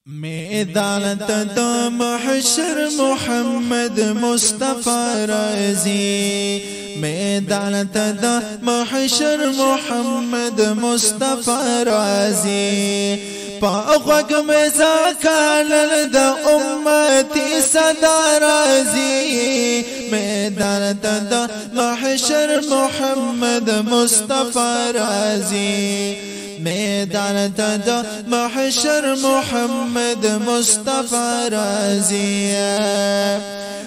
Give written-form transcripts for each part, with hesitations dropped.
میدان ته محشر محمد مصطفی رازی میدان ته محشر محمد مصطفی رازی پاغوگ مزاکال د امتی صدا رازی میدان ته محشر محمد مصطفی رازی میدان ته محشر محمد مصطفی رازی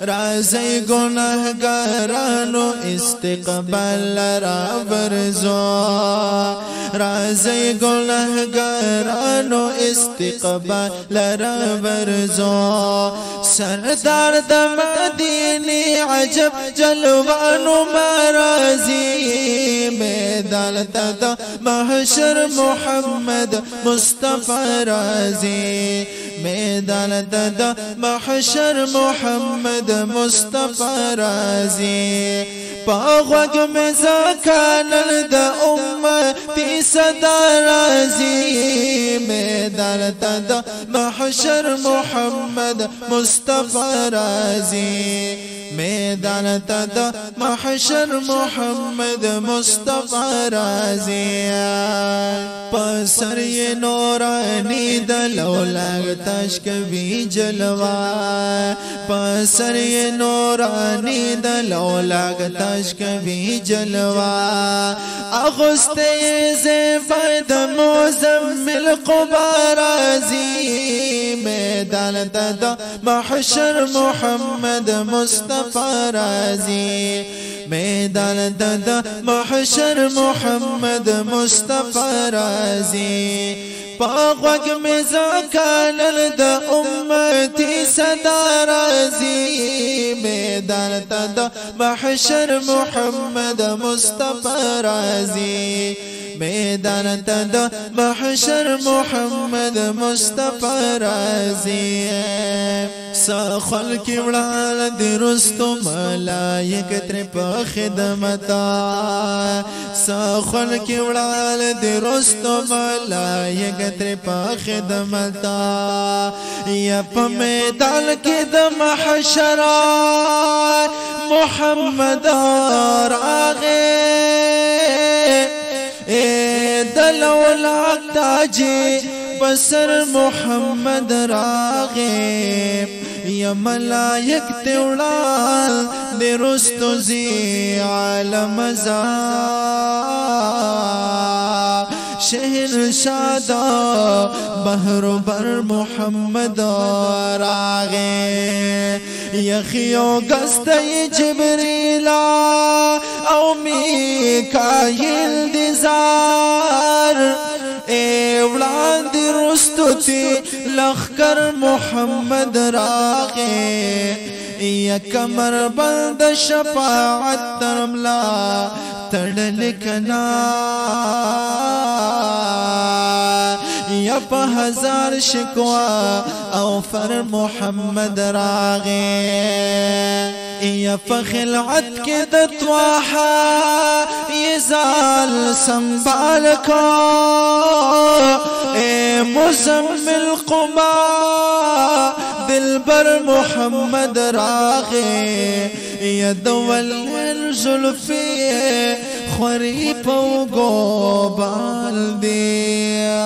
رازی گناهگارانو استقبال را برزو رازی گناهگارانو استقبال را برزو سردار د مدینه عجب جلوانو مرازی میدان ته محشر محمد مصطفی رازی میدان ته محشر محمد مصطفی رازی پاغوگ مزاکان د امتی صدا رازی میدان ته محشر محمد مصطفی رازی میدان ته محشر محمد مصطفی رازی پسر نورانی د لولاغ تشکوی جلوه پسر نورانی د لولاغ تشکوی جلوه اغسط زفت مزمل قبا رازی میدان ته محشر محمد مصطفی رازی میدان ته محشر محمد مصطفی رازی پاغوگ مزاکان د امتی صدا رازی میدان ته محشر محمد مصطفی رازی میدان ته محشر محمد مصطفی رازی سخل کی وړال د رستو ملائک تر په خدمتا سخل کی وړال د رستو ملائک تر په خدمتا یا په میدان کې د محشر محمد راغه دلولاک تاجی بسر محمد راغی یا ملائک تیولال دی رستو زی عالم زا شہر شادا بحر بر محمد راغی یخیو گستی جبریلا او میکائیل دی زار اولان دی رستو تی لخکر محمد راغی یا کمر بند شفاعت ترملا تڑلکنا یا پا ہزار شکوا او فر محمد راغی یا پا خلعت کے دتواحا یزال سنبال کو اے مزمل قما دلبر محمد راغی یا دول الزلفی خوری پوگو بالدیا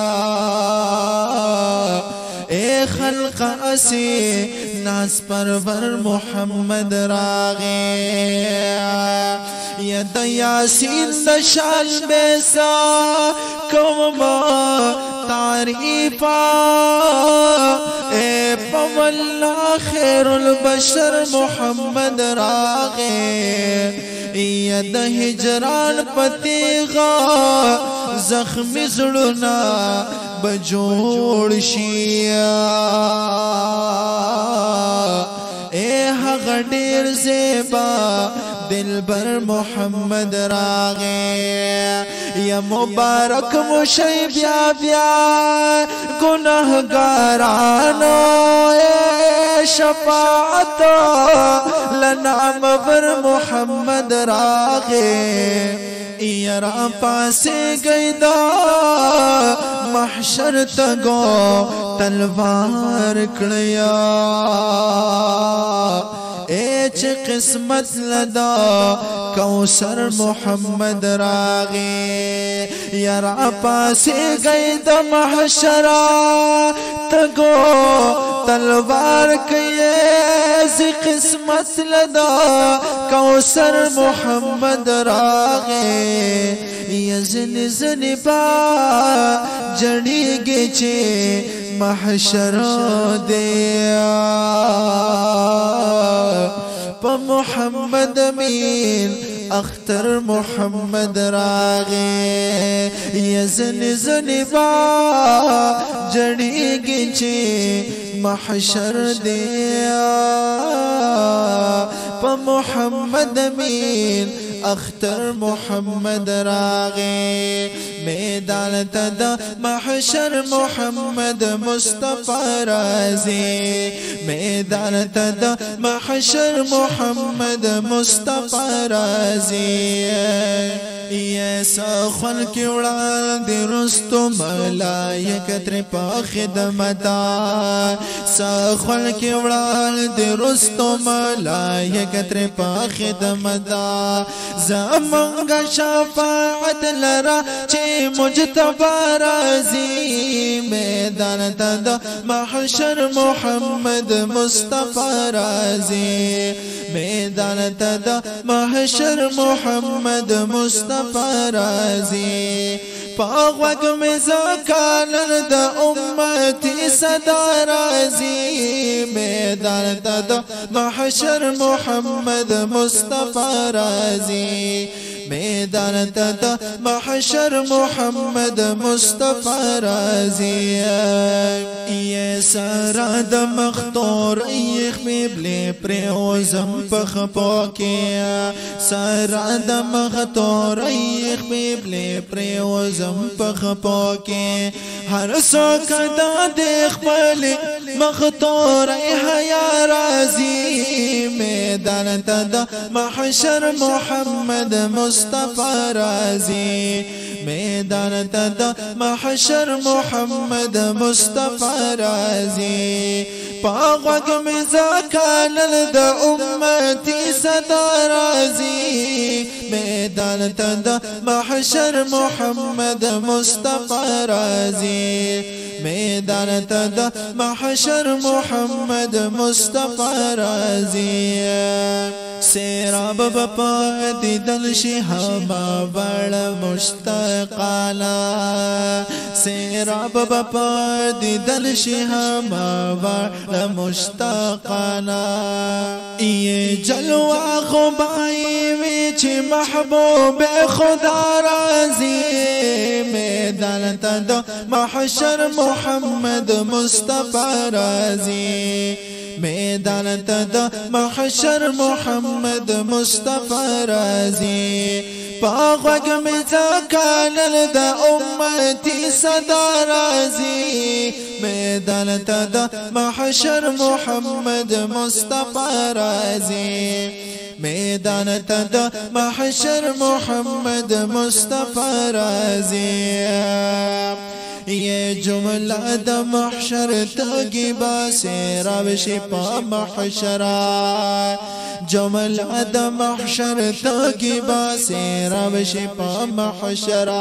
اے خلق اسی ناس پرور محمد راغی یا د یاسین د شان بیسا کوما تعریفا اے پولا خیر البشر محمد راغی یا د هجران پتیغا زخمی زړونا بجوړ شیا اے هغه ډیر زیبا دلبر محمد راغی یا مبارک مشی بیا بیا گناہگارانو اے شفاعت لنعم بر محمد راغی یرا پاسے گیدا محشر تگو تلوار کړیا ایچ قسمت لدا کوثر محمد راغی یرا پاسے گیدا محشر تگو تلوار کیے قسمت لدا کوثر محمد راغے یزن زن با جڑی گے چے محشر دیا پا محمد امین اختر محمد راغے یزن زن با جڑی گے چے محشر دیا پا محمد امین اختر محمد راغے میدان تدا محشر محمد مصطفی رازی میدان تدا محشر محمد مصطفی رازی ایسا خلق وړاندې رستو ملائک تر په خدمتا سا خلق وړاندې رستو ملائک تر په خدمتا زمونږ شفاعت لرا چې مجتبی رازي میدان تد محشر محمد مصطفی رازي میدان تد محشر محمد مصطفی رازي پاغوگ میں زکانن دا امتی صدا رازی میدان دا محشر محمد مصطفی رازی میدان دا محشر محمد مصطفی رازی یہ سارا دا مختور ایخ بیبلی پریوزم پخپو کیا سارا دا مختور ایخ بیبلی پریوزم پخپو کے ہر سوک دا دیکھ پلی مختور حیا رازی میدان تدا محشر محمد مصطفی رازی میدان تدا محشر محمد مصطفی رازی پاغوگ میں زکانن دا امتی صدا رازی میدان تدا محشر محمد مصطفی رازی میدان تدا محشر محمد مصطفی رازی سیراب بپا دیدل شہابا بڑا مشتاقانا سیراب بپا دیدل شہابا بڑا مشتاقانا یہ جلوہ غبائی ویچ محبوب خدا رازی میدان تدا محشر محمد مصطفی رازی میدان تدا محشر محمد مصطفی رازی پاغوگ میں زکانن دا امتی صدا رازی میدان تدا محشر محمد مصطفی رازی میدان تدا محشر محمد مصطفی رازی یہ جملہ دا محشر تاگی باسے روشی پا محشرہ جملہ دا محشر تاگی باسے روشی پا محشرہ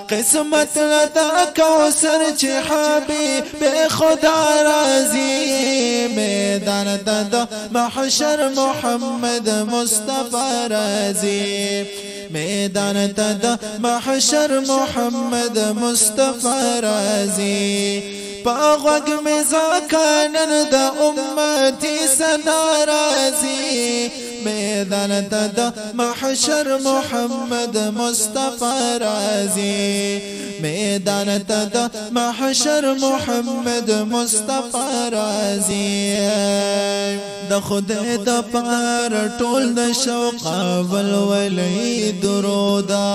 قسمت لدا کوثر چی حبیب خدا رازی میدان دا محشر محمد مصطفی رازی میدان تدا محشر محمد مصطفی رازی پاغوگ میں زکانن دا امتی صدا رازی میدان تدا محشر محمد مصطفی رازی میدان تدا محشر محمد مصطفی رازی دا خود دا پار ټول دا شوق ولولی درودا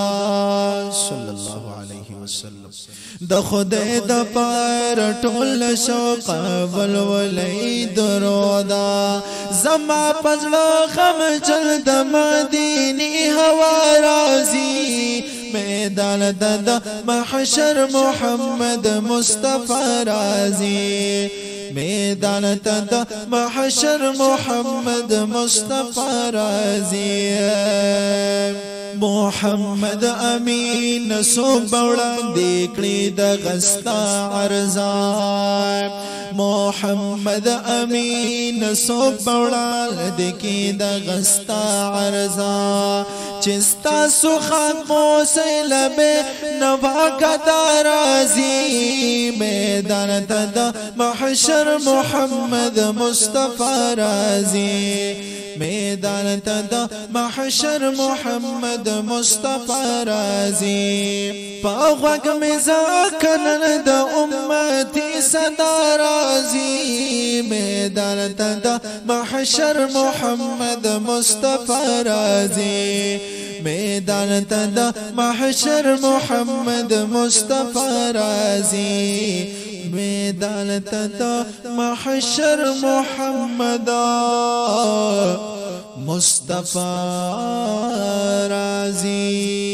صلی اللہ علیہ وسلم د خدای د پار ټول شوق ولولې درودا زما پزړه خم چل د مدینه هوا رازي میدان د محشر محمد مصطفی رازي میدان د محشر محمد مصطفی رازي محمد امین سو بوړاندې کړي د غستا عرضا محمد امین سو بوړاندې کړي د غستا عرضا چستا سو خامو سیلبه نوا کدا رازي میدان د محشر محمد مصطفی رازي میدان د محشر محمد مصطفی رازي پاغوګ مزاکنن د امتی صدا رازي میدان د محشر محمد مصطفی رازي میدان د محشر محمد مصطفی رازي میدان د محشر محمد مصطفی رازي